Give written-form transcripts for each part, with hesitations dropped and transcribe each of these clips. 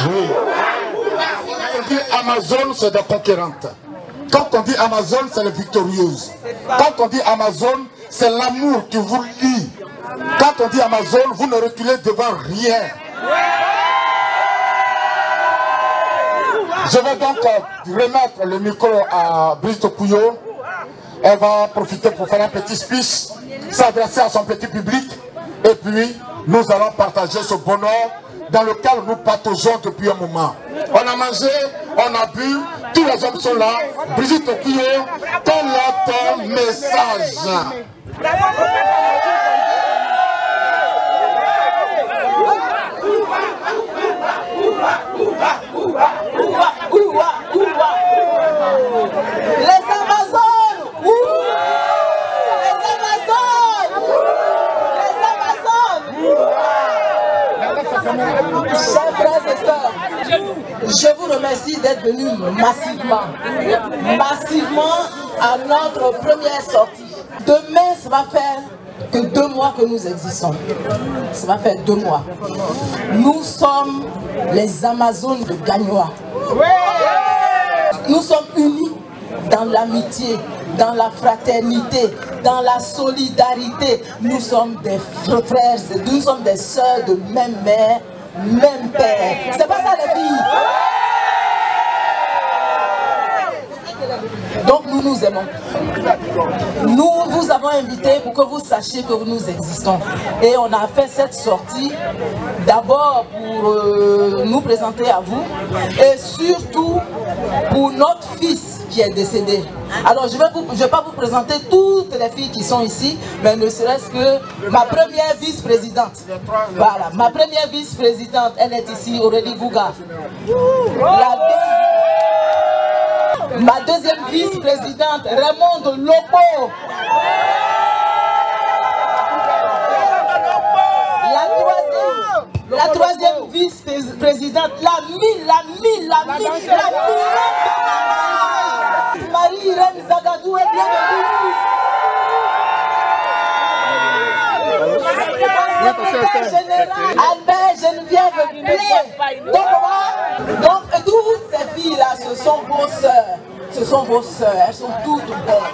Oui. Quand on dit Amazon, c'est des conquérantes. Quand on dit Amazon, c'est les victorieuses. Quand on dit Amazon, c'est l'amour qui vous lie. Quand on dit Amazon, vous ne reculez devant rien. Je vais donc remettre le micro à Brigitte Couillot. Elle va profiter pour faire un petit speech, s'adresser à son petit public. Et puis, nous allons partager ce bonheur dans lequel nous partageons depuis un moment. On a mangé, on a bu, tous les hommes sont là. Brigitte Couillot, quel est ton message? Les Amazones! Les Amazones! Les Amazones! Chers frères et sœurs, je vous remercie d'être venus massivement à notre première sortie. Demain, ça va faire que 2 mois que nous existons. Ça va faire 2 mois. Nous sommes les Amazones de Gagnoa. Nous sommes unis dans l'amitié, dans la fraternité, dans la solidarité. Nous sommes des frères, nous sommes des sœurs de même mère, même père. C'est pas ça les filles? Donc nous nous aimons. Nous vous avons invité pour que vous sachiez que nous existons. Et on a fait cette sortie d'abord pour nous présenter à vous et surtout pour notre fils qui est décédé. Alors je ne vais pas vous présenter toutes les filles qui sont ici, mais ne serait-ce que ma première vice-présidente. Voilà, ma première vice-présidente, elle est ici, Aurélie Gouga. Ma deuxième vice-présidente, Raymond Lopo. La troisième vice-présidente, la mille Marie-Irène Zagadou est bien de général Albert Geneviève Blé. Donc toutes ces filles-là, ce sont vos sœurs. Ce sont vos sœurs, elles sont toutes bonnes.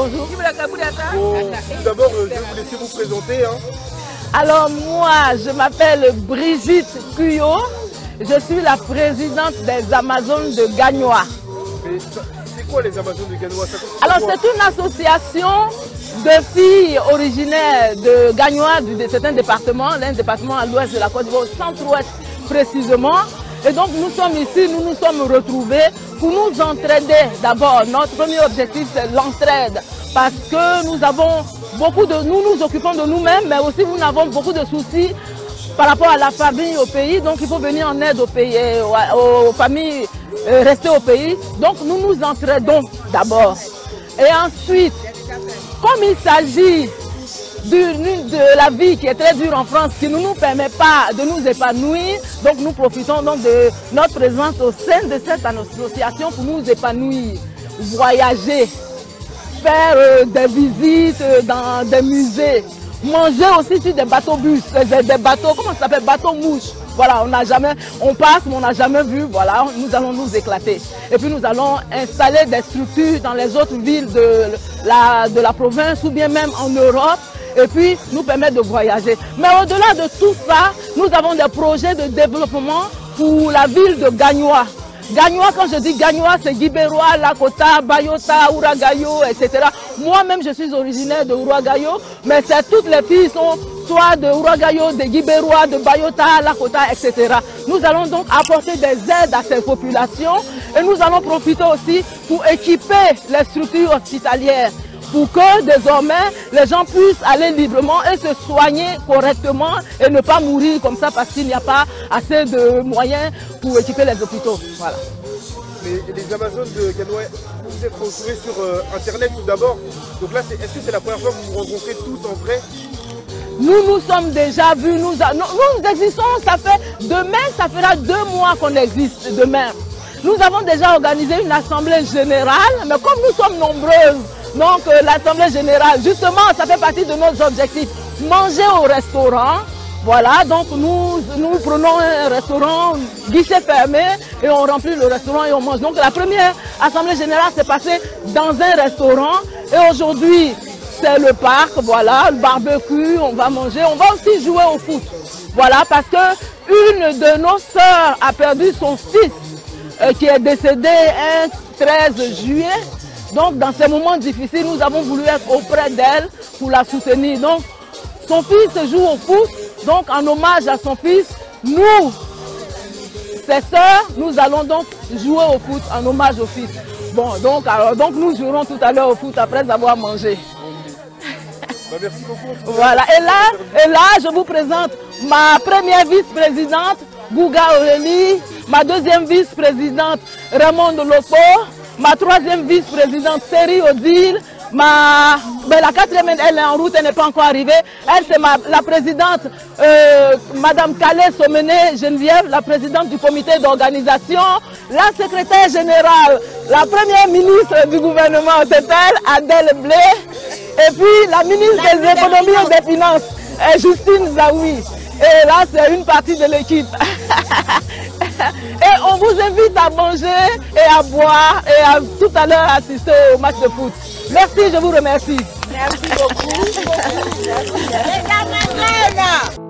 Bonjour. Tout d'abord, je vais vous laisser vous présenter. Alors moi, je m'appelle Brigitte Cuyo. Je suis la présidente des Amazones de Gagnoa. C'est quoi les Amazones de Gagnoa? Alors c'est une association de filles originaires de Gagnoa, de certains départements, l'un département à l'ouest de la Côte d'Ivoire, au centre-ouest précisément. Et donc nous sommes ici, nous nous sommes retrouvés pour nous entraider. D'abord, notre premier objectif c'est l'entraide. Parce que nous avons beaucoup de... Nous nous occupons de nous-mêmes, mais aussi nous avons beaucoup de soucis par rapport à la famille au pays. Donc il faut venir en aide au pays, aux familles restées au pays. Donc nous nous entraidons d'abord. Et ensuite, comme il s'agit de la vie qui est très dure en France, qui ne nous permet pas de nous épanouir, donc nous profitons donc de notre présence au sein de cette association pour nous épanouir, voyager, faire des visites dans des musées, manger aussi sur des bateaux bus, des bateaux, comment ça s'appelle, bateaux mouches. Voilà, on passe, mais on n'a jamais vu, voilà, nous allons nous éclater. Et puis nous allons installer des structures dans les autres villes de la province ou bien même en Europe, et puis nous permettre de voyager. Mais au-delà de tout ça, nous avons des projets de développement pour la ville de Gagnoa. Gagnoa, quand je dis Gagnoa, c'est Guibéroa, Lakota, Bayota, Ouragayo, etc. Moi-même, je suis originaire de Ouragayo, mais toutes les filles sont soit de Ouragayo, de Guibéroa, de Bayota, Lakota, etc. Nous allons donc apporter des aides à ces populations et nous allons profiter aussi pour équiper les structures hospitalières, pour que désormais les gens puissent aller librement et se soigner correctement et ne pas mourir comme ça parce qu'il n'y a pas assez de moyens pour équiper les hôpitaux. Voilà. Les Amazones de Gagnoa, vous vous êtes retrouvés sur Internet tout d'abord. Donc là, est-ce que c'est la première fois que vous vous rencontrez tous en vrai? Nous nous sommes déjà vus, nous existons, demain ça fera 2 mois qu'on existe, demain. Nous avons déjà organisé une assemblée générale, mais comme nous sommes nombreuses, donc l'assemblée générale, justement, ça fait partie de nos objectifs. Manger au restaurant, voilà, donc nous prenons un restaurant, guichet fermé, et on remplit le restaurant et on mange. Donc la première assemblée générale s'est passée dans un restaurant, et aujourd'hui c'est le parc, voilà, le barbecue, on va manger, on va aussi jouer au foot. Voilà, parce que une de nos sœurs a perdu son fils, qui est décédé un 13 juillet. Donc dans ces moments difficiles, nous avons voulu être auprès d'elle pour la soutenir. Donc son fils joue au foot, donc en hommage à son fils, nous, ses sœurs, nous allons donc jouer au foot en hommage au fils. Bon, donc nous jouerons tout à l'heure au foot après avoir mangé. Merci beaucoup. Voilà, et là, je vous présente ma première vice-présidente, Gouga Aurélie, ma deuxième vice-présidente, Raymond Lopo, ma troisième vice-présidente, Série Odile, la quatrième, elle est en route, elle n'est pas encore arrivée. Elle, c'est la présidente, Madame Calais Somené Geneviève, la présidente du comité d'organisation, la secrétaire générale, la première ministre du gouvernement, c'est elle, Adèle Blé, et puis la ministre des économies et des finances, Justine Zaoui. Et là, c'est une partie de l'équipe. Et on vous invite à manger et à boire et à tout à l'heure assister au match de foot. Merci, je vous remercie. Merci beaucoup. Merci.